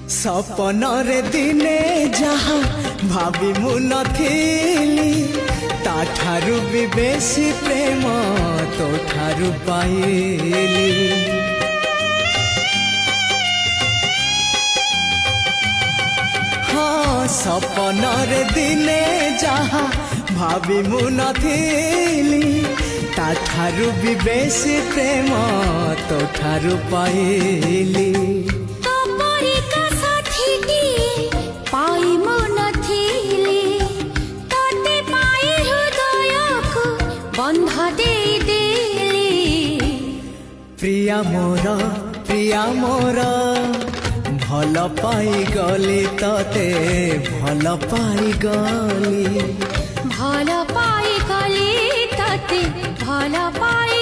सपनरे दिने जहाँ भाभी मु नथिली ताठारु भी बेसी प्रेम तो ठारु पाइली। हाँ सपनरे दिने जहाँ भाभी मु नथिली ताठारु भी बेसी प्रेम तो ठारु पाइली। प्रिया मोर भल पाई गली तते भल पाई गली तते भल पाई